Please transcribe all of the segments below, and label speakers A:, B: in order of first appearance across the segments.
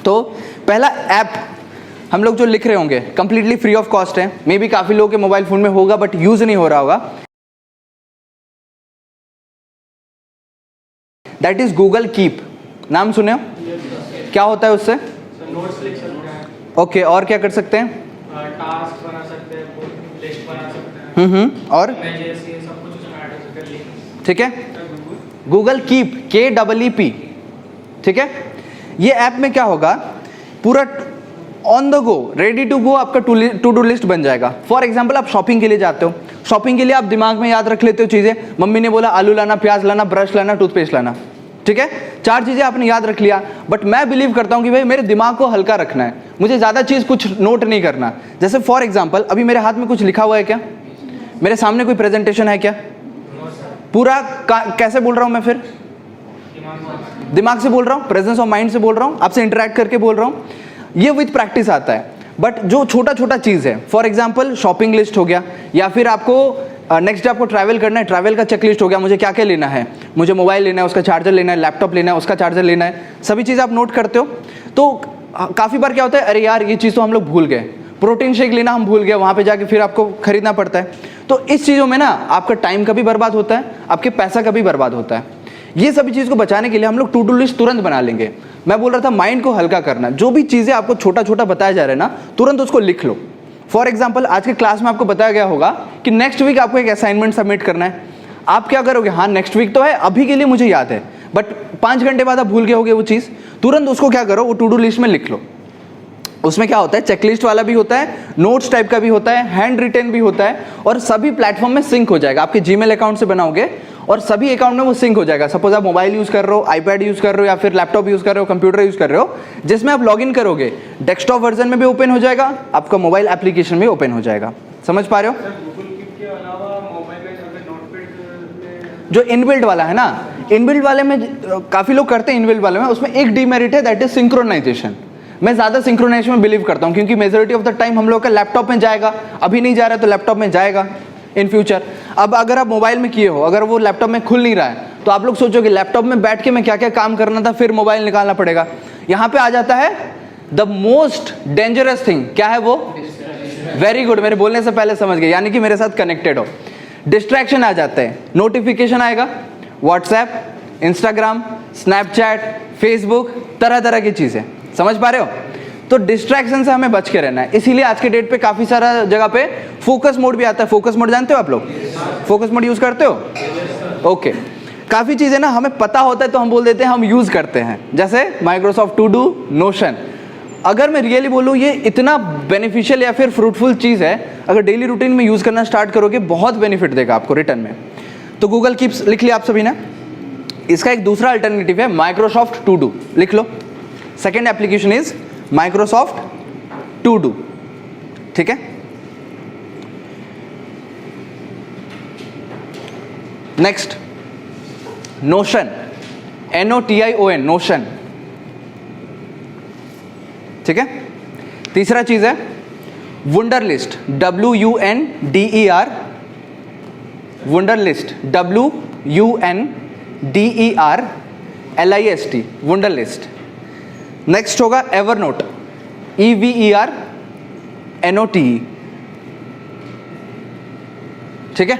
A: तो पहला ऐप हम लोग जो लिख रहे होंगे कंप्लीटली फ्री ऑफ कॉस्ट है, मे बी काफ़ी लोगों के मोबाइल फ़ोन में होगा बट यूज़ नहीं हो रहा होगा। दैट इज़ गूगल कीप, नाम सुने हो? क्या होता है उससे?
B: नोट्स लिख सकते हैं।
A: ओके, और क्या कर सकते हैं?
B: टास्क बना सकते हैं, लिस्ट बना सकते हैं।
A: और
B: इमेजेस ये सब कुछ उसमें ऐड हो सकता है।
A: ठीक है, गूगल कीप, KEEP, ठीक है। ये ऐप में क्या होगा, पूरा on the go, ready to go आपका टू डू लिस्ट बन जाएगा। फॉर एग्जांपल आप शॉपिंग के लिए जाते हो, शॉपिंग के लिए आप दिमाग में याद रख लेते हो चीज़ें, मम्मी ने बोला आलू लाना, प्याज लाना, ब्रश लाना, टूथपेस्ट लाना, ठीक है, 4 चीज़ें आपने याद रख लिया। बट मैं बिलीव करता हूँ कि भाई मेरे दिमाग को हल्का रखना है, मुझे ज़्यादा चीज़ कुछ नोट नहीं करना। जैसे फॉर एग्जाम्पल अभी मेरे हाथ में कुछ लिखा हुआ है क्या? मेरे सामने कोई प्रेजेंटेशन है क्या? पूरा कैसे बोल रहा हूँ मैं? फिर दिमाग से बोल रहा हूँ, प्रेजेंस ऑफ माइंड से बोल रहा हूँ, आपसे इंटरेक्ट करके बोल रहा हूँ। ये विद प्रैक्टिस आता है। बट जो छोटा छोटा चीज़ है, फॉर एग्जाम्पल शॉपिंग लिस्ट हो गया, या फिर आपको नेक्स्ट डे आपको ट्रैवल करना है, ट्रैवल का चेक लिस्ट हो गया, मुझे क्या क्या लेना है, मुझे मोबाइल लेना है, उसका चार्जर लेना है, लैपटॉप लेना है, उसका चार्जर लेना है, सभी चीज़ आप नोट करते हो। तो काफ़ी बार क्या होता है, अरे यार ये चीज़ तो हम लोग भूल गए, प्रोटीन शेक लेना हम भूल गए, वहाँ पे जाके फिर आपको खरीदना पड़ता है। तो इस चीज़ों में ना आपका टाइम का भी बर्बाद होता है, आपके पैसा का भी बर्बाद होता है। ये सभी चीज़ को बचाने के लिए हम लोग टू डू लिस्ट तुरंत बना लेंगे। मैं बोल रहा था माइंड को हल्का करना, जो भी चीज़ें आपको छोटा छोटा बताया जा रहा है ना, तुरंत उसको लिख लो। फॉर एग्जाम्पल आज के क्लास में आपको बताया गया होगा कि नेक्स्ट वीक आपको एक असाइनमेंट सबमिट करना है। आप क्या करोगे, हाँ नेक्स्ट वीक तो है, अभी के लिए मुझे याद है, बट 5 घंटे बाद आप भूल गए होगे वो चीज़। तुरंत उसको क्या करो, वो टू डू लिस्ट में लिख लो। उसमें क्या होता है, चेकलिस्ट वाला भी होता है, नोट्स टाइप का भी होता है, हैंड रिटेन भी होता है, और सभी प्लेटफॉर्म में सिंक हो जाएगा। आपके जीमेल अकाउंट से बनाओगे और सभी अकाउंट में वो सिंक हो जाएगा। सपोज आप मोबाइल यूज़ कर रहे हो, आईपैड यूज़ कर रहे हो, या फिर लैपटॉप यूज़ कर रहे हो, कंप्यूटर यूज़ कर रहे हो, जिसमें आप लॉगिन करोगे, डेस्कटॉप वर्जन में भी ओपन हो जाएगा, आपका मोबाइल एप्लीकेशन में ओपन हो जाएगा। समझ पा रहे हो?
B: गूगल कीप के अलावा मोबाइल में अगर नोटपैड
A: जो इनबिल्ट वाला है ना, इनबिल्ट वाले में काफ़ी लोग करते हैं, इनबिल्ट वाले में उसमें एक डीमेरिट है, दैट इज सिंक्रोनाइजेशन। मैं ज़्यादा सिंक्रोनाइजेशन में बिलीव करता हूँ, क्योंकि मेजोरिटी ऑफ द टाइम हम लोग का लैपटॉप में जाएगा, अभी नहीं जा रहा है तो लैपटॉप में जाएगा इन फ्यूचर। अब अगर आप मोबाइल में किए हो, अगर वो लैपटॉप में खुल नहीं रहा है, तो आप लोग सोचोगे लैपटॉप में बैठ के मैं क्या क्या काम करना था, फिर मोबाइल निकालना पड़ेगा। यहाँ पे आ जाता है द मोस्ट डेंजरस थिंग, क्या है वो? वेरी गुड, मेरे बोलने से पहले समझ गए, यानी कि मेरे साथ कनेक्टेड हो। डिस्ट्रैक्शन आ जाते हैं, नोटिफिकेशन आएगा, व्हाट्सएप, इंस्टाग्राम, स्नैपचैट, फेसबुक, तरह तरह की चीज़ें। समझ पा रहे हो? तो डिस्ट्रैक्शन से हमें बच के रहना है। इसीलिए आज के डेट पे काफ़ी सारा जगह पे फोकस मोड भी आता है। फोकस मोड जानते हो आप लोग? फोकस मोड यूज़ करते हो? ओके। काफ़ी चीज़ें ना हमें पता होता है तो हम बोल देते हैं हम यूज़ करते हैं, जैसे माइक्रोसॉफ्ट टू डू, नोशन। अगर मैं रियली बोलूँ ये इतना बेनिफिशियल या फिर फ्रूटफुल चीज़ है, अगर डेली रूटीन में यूज़ करना स्टार्ट करोगे बहुत बेनिफिट देगा आपको रिटर्न में। तो गूगल कीप्स लिख लिया आप सभी ने। इसका एक दूसरा अल्टरनेटिव है माइक्रोसॉफ्ट टू डू, लिख लो। Second application is Microsoft to do, ठीक है। नेक्स्ट नोशन, NOTION, नोशन, ठीक है। तीसरा चीज है वुंडरलिस्ट, WUNDER, वुंडरलिस्ट, WUNDERLIST, वुंडरलिस्ट। नेक्स्ट होगा एवरनोट, EVERNOTE, ठीक है।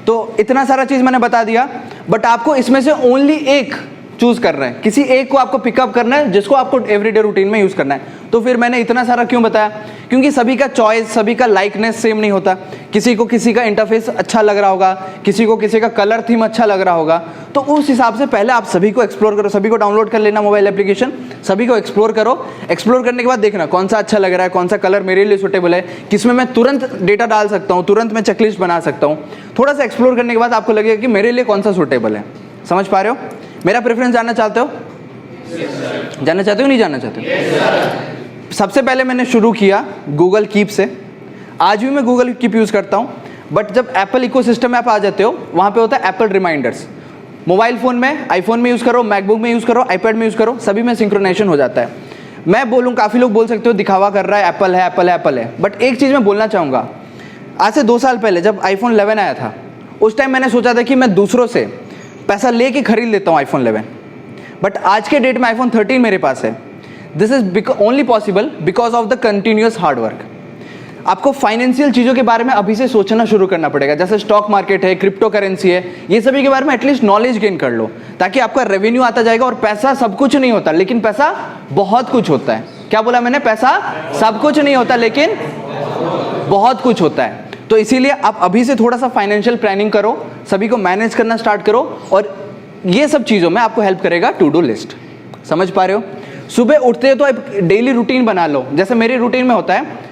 A: तो इतना सारा चीज मैंने बता दिया, बट आपको इसमें से ओनली एक चूज करना है, किसी एक को आपको पिकअप करना है जिसको आपको एवरीडे रूटीन में यूज करना है। तो फिर मैंने इतना सारा क्यों बताया, क्योंकि सभी का चॉइस, सभी का लाइकनेस सेम नहीं होता। किसी को किसी का इंटरफेस अच्छा लग रहा होगा, किसी को किसी का कलर थीम अच्छा लग रहा होगा। तो उस हिसाब से पहले आप सभी को एक्सप्लोर करो, सभी को डाउनलोड कर लेना मोबाइल एप्लीकेशन, सभी को एक्सप्लोर करो। एक्सप्लोर करने के बाद देखना कौन सा अच्छा लग रहा है, कौन सा कलर मेरे लिए सूटेबल है, किसमें मैं तुरंत डेटा डाल सकता हूँ, तुरंत मैं चेकलिस्ट बना सकता हूँ। थोड़ा सा एक्सप्लोर करने के बाद आपको लगेगा कि मेरे लिए कौन सा सूटेबल है। समझ पा रहे हो? मेरा प्रेफरेंस जानना चाहते हो? जानना चाहते हो नहीं जानना चाहते हो? सबसे पहले मैंने शुरू किया गूगल कीप से। आज भी मैं गूगल कीप यूज़ करता हूँ, बट जब एप्पल इकोसिस्टम में आप आ जाते हो, वहाँ पे होता है एप्पल रिमाइंडर्स। मोबाइल फ़ोन में, आईफोन में यूज़ करो, मैकबुक में यूज़ करो, आईपैड में यूज़ करो, सभी में सिंक्रोनाइजेशन हो जाता है। मैं बोलूँ, काफ़ी लोग बोल सकते हो दिखावा कर रहा है, एप्पल है, एप्पल है, एप्पल है, बट एक चीज़ मैं बोलना चाहूँगा। आज से 2 साल पहले जब iPhone 11 आया था, उस टाइम मैंने सोचा था कि मैं दूसरों से पैसा लेके खरीद लेता हूँ iPhone 11, बट आज के डेट में iPhone 13 मेरे पास है। This is only possible because of the continuous hard work. आपको फाइनेंशियल चीज़ों के बारे में अभी से सोचना शुरू करना पड़ेगा, जैसे स्टॉक मार्केट है, क्रिप्टो करेंसी है, ये सभी के बारे में एटलीस्ट नॉलेज गेन कर लो, ताकि आपका रेवेन्यू आता जाएगा। और पैसा सब कुछ नहीं होता, लेकिन पैसा बहुत कुछ होता है। क्या बोला मैंने? पैसा सब कुछ नहीं होता, लेकिन बहुत कुछ होता है। तो इसीलिए आप अभी से थोड़ा सा फाइनेंशियल प्लानिंग करो, सभी को मैनेज करना स्टार्ट करो, और ये सब चीज़ों में आपको हेल्प करेगा टू डू लिस्ट। समझ पा रहे हो? सुबह उठते हो तो एक डेली रूटीन बना लो। जैसे मेरी रूटीन में होता है,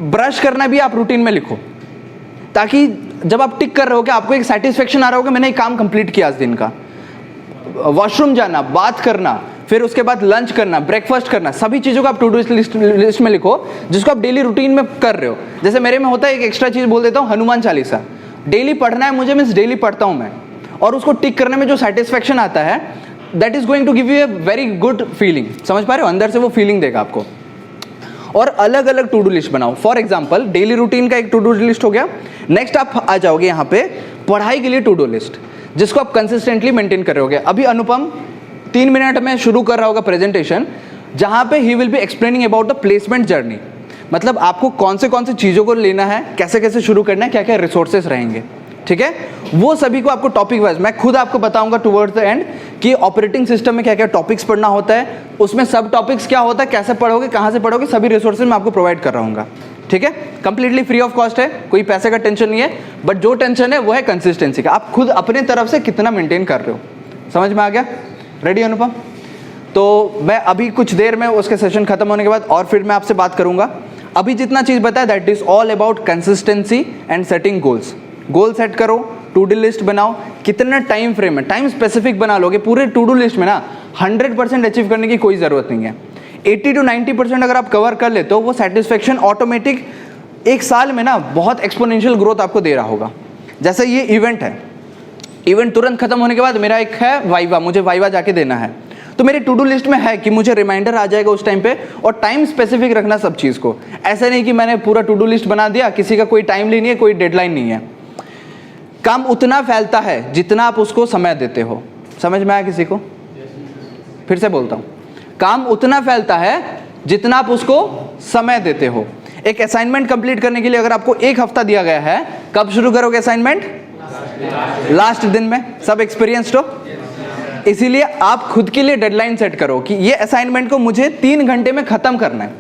A: ब्रश करना भी आप रूटीन में लिखो, ताकि जब आप टिक कर रहे हो कि आपको एक सेटिस्फेक्शन आ रहा हो कि मैंने एक काम कंप्लीट किया आज दिन का। वॉशरूम जाना, बात करना, फिर उसके बाद लंच करना, ब्रेकफास्ट करना, सभी चीज़ों को आप टू डू लिस्ट में लिखो, जिसको आप डेली रूटीन में कर रहे हो। जैसे मेरे में होता है, एक एक्स्ट्रा चीज़ बोल देता हूँ, हनुमान चालीसा डेली पढ़ना है मुझे, मीन्स डेली पढ़ता हूँ मैं, और उसको टिक करने में जो सेटिस्फेक्शन आता है, that is going to give you a very good feeling. समझ पा रहे हो? अंदर से वो फीलिंग देगा आपको। और अलग अलग टू डू लिस्ट बनाओ। फॉर एग्जाम्पल, डेली रूटीन का एक टू डू लिस्ट हो गया। नेक्स्ट आप आ जाओगे यहाँ पे पढ़ाई के लिए टू डू लिस्ट, जिसको आप कंसिस्टेंटली मेंटेन कर रहे होगे। अभी अनुपम 3 मिनट में शुरू कर रहा होगा प्रेजेंटेशन, जहाँ पे he will be explaining about the placement journey, मतलब आपको कौन से चीज़ों को लेना है, कैसे कैसे शुरू करना है, क्या क्या रिसोर्सेस रहेंगे, ठीक है? वो सभी को आपको टॉपिक वाइज मैं खुद आपको बताऊंगा टुवर्ड्स द एंड कि ऑपरेटिंग सिस्टम में क्या क्या टॉपिक्स पढ़ना होता है, उसमें सब टॉपिक्स क्या होता है, कैसे पढ़ोगे, कहाँ से पढ़ोगे, सभी रिसोर्सेज मैं आपको प्रोवाइड कर रहा हूँ। ठीक है? कंप्लीटली फ्री ऑफ कॉस्ट है, कोई पैसे का टेंशन नहीं है, बट जो टेंशन है वो है कंसिस्टेंसी का। आप खुद अपने तरफ से कितना मेंटेन कर रहे हो। समझ में आ गया? रेडी अनुपम? तो मैं अभी कुछ देर में उसके सेशन खत्म होने के बाद और फिर मैं आपसे बात करूंगा। अभी जितना चीज़ बताया that is all about consistency and setting goals. Goal set करो, टू डू लिस्ट बनाओ, कितना टाइम फ्रेम है, टाइम स्पेसिफिक बना लोगे। पूरे टू डू लिस्ट में ना 100% अचीव करने की कोई ज़रूरत नहीं है। 80 to 90% अगर आप कवर कर लेते हो, वो सेटिस्फेक्शन ऑटोमेटिक एक साल में ना बहुत एक्सपोनेंशियल ग्रोथ आपको दे रहा होगा। जैसे ये इवेंट है, इवेंट तुरंत खत्म होने के बाद मेरा एक है वाइवा, मुझे वाइवा जाके देना है, तो मेरी टू डू लिस्ट में है कि मुझे रिमाइंडर आ जाएगा उस टाइम पे, और टाइम स्पेसिफिक रखना सब चीज़ को। ऐसा नहीं कि मैंने पूरा टू डू लिस्ट बना दिया, किसी का कोई टाइम नहीं है, कोई डेडलाइन नहीं है। काम उतना फैलता है जितना आप उसको समय देते हो। समझ में आया किसी को? फिर से बोलता हूँ, काम उतना फैलता है जितना आप उसको समय देते हो। एक असाइनमेंट कंप्लीट करने के लिए अगर आपको 1 हफ्ता दिया गया है, कब शुरू करोगे असाइनमेंट? लास्ट दिन में। सब एक्सपीरियंस्ड हो? इसीलिए आप खुद के लिए डेडलाइन सेट करो कि ये असाइनमेंट को मुझे 3 घंटे में खत्म करना है।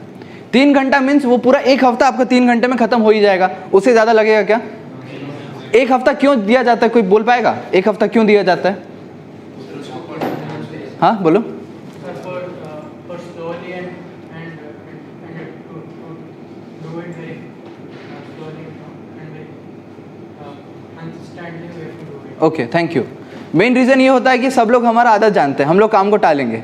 A: 3 घंटा मीन्स वो पूरा 1 हफ्ता आपका 3 घंटे में खत्म हो ही जाएगा। उससे ज्यादा लगेगा क्या? 1 हफ्ता क्यों दिया जाता है, कोई बोल पाएगा? 1 हफ्ता क्यों दिया जाता है? हाँ बोलो। Okay, thank you. Main reason ये होता है कि सब लोग हमारा आदत जानते हैं, हम लोग काम को टालेंगे,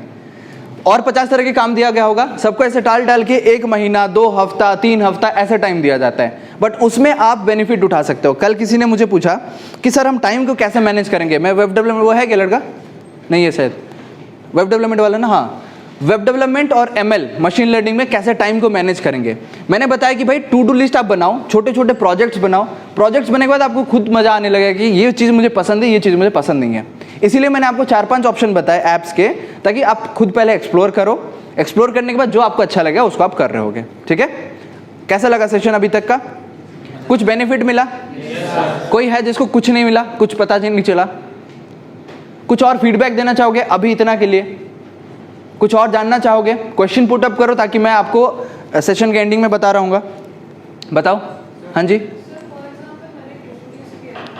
A: और 50 तरह के काम दिया गया होगा, सबको ऐसे टाल टाल के 1 महीना, 2 हफ्ता, 3 हफ्ता ऐसा टाइम दिया जाता है। बट उसमें आप बेनिफिट उठा सकते हो। कल किसी ने मुझे पूछा कि सर हम टाइम को कैसे मैनेज करेंगे। मैं वेब डेवलपमेंट, वो है क्या लड़का? नहीं है शायद, वेब डेवलपमेंट वाला ना? हाँ, वेब डेवलपमेंट और ML मशीन लर्निंग में कैसे टाइम को मैनेज करेंगे। मैंने बताया कि भाई टू डू लिस्ट आप बनाओ, छोटे छोटे प्रोजेक्ट्स बनाओ। प्रोजेक्ट्स बनने के बाद आपको खुद मजा आने लगेगा कि ये चीज़ मुझे पसंद है, ये चीज़ मुझे पसंद नहीं है। इसीलिए मैंने आपको 4-5 ऑप्शन बताए ऐप्स के, ताकि आप खुद पहले एक्सप्लोर करो। एक्सप्लोर करने के बाद जो आपको अच्छा लगेगा उसको आप कर रहे होगे। ठीक है? कैसा लगा सेशन अभी तक का? कुछ बेनिफिट मिला? कोई है जिसको कुछ नहीं मिला, कुछ पता नहीं चला? कुछ और फीडबैक देना चाहोगे अभी इतना के लिए? कुछ और जानना चाहोगे? क्वेश्चन पुट अप करो, ताकि मैं आपको सेशन के एंडिंग में बता रहा हूँ। बताओ। हाँ जी।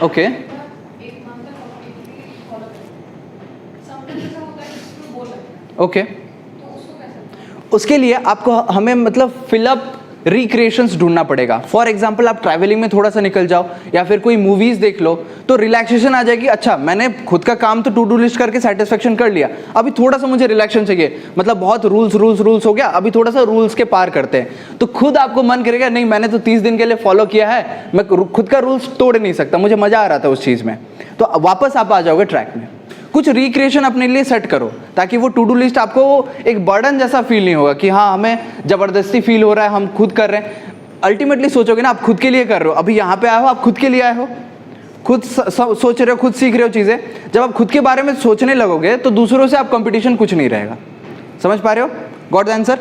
A: ओके। ओके, उसके लिए आपको हमें मतलब फिलअप रिक्रिएशंस ढूंढना पड़ेगा। फॉर एग्जाम्पल, आप ट्रैवलिंग में थोड़ा सा निकल जाओ, या फिर कोई मूवीज देख लो, तो रिलैक्सेशन आ जाएगी। अच्छा, मैंने खुद का काम तो टू डू लिस्ट करके सेटिस्फेक्शन कर लिया, अभी थोड़ा सा मुझे रिलैक्सेशन चाहिए, मतलब बहुत रूल्स हो गया, अभी थोड़ा सा रूल्स के पार करते हैं। तो खुद आपको मन करेगा नहीं, मैंने तो 30 दिन के लिए फॉलो किया है, मैं खुद का रूल्स तोड़ नहीं सकता, मुझे मजा आ रहा था उस चीज में, तो वापस आप आ जाओगे ट्रैक में। कुछ रिक्रिएशन अपने लिए सेट करो, ताकि वो टू डू लिस्ट आपको एक बर्डन जैसा फील नहीं होगा कि हाँ हमें जबरदस्ती फील हो रहा है, हम खुद कर रहे हैं। अल्टीमेटली सोचोगे ना, आप खुद के लिए कर रहे हो। अभी यहाँ पे आए हो, आप खुद के लिए आए हो, खुद सोच रहे हो, खुद सीख रहे हो चीज़ें। जब आप खुद के बारे में सोचने लगोगे तो दूसरों से आप कंपटीशन कुछ नहीं रहेगा। समझ पा रहे हो? Got the answer?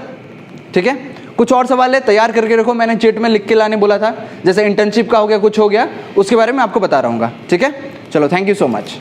A: ठीक है, कुछ और सवाल है तैयार करके रखो, मैंने चैट में लिख के लाने बोला था, जैसे इंटर्नशिप का हो गया, कुछ हो गया, उसके बारे में आपको बता रहा हूँ। ठीक है, चलो, थैंक यू सो मच।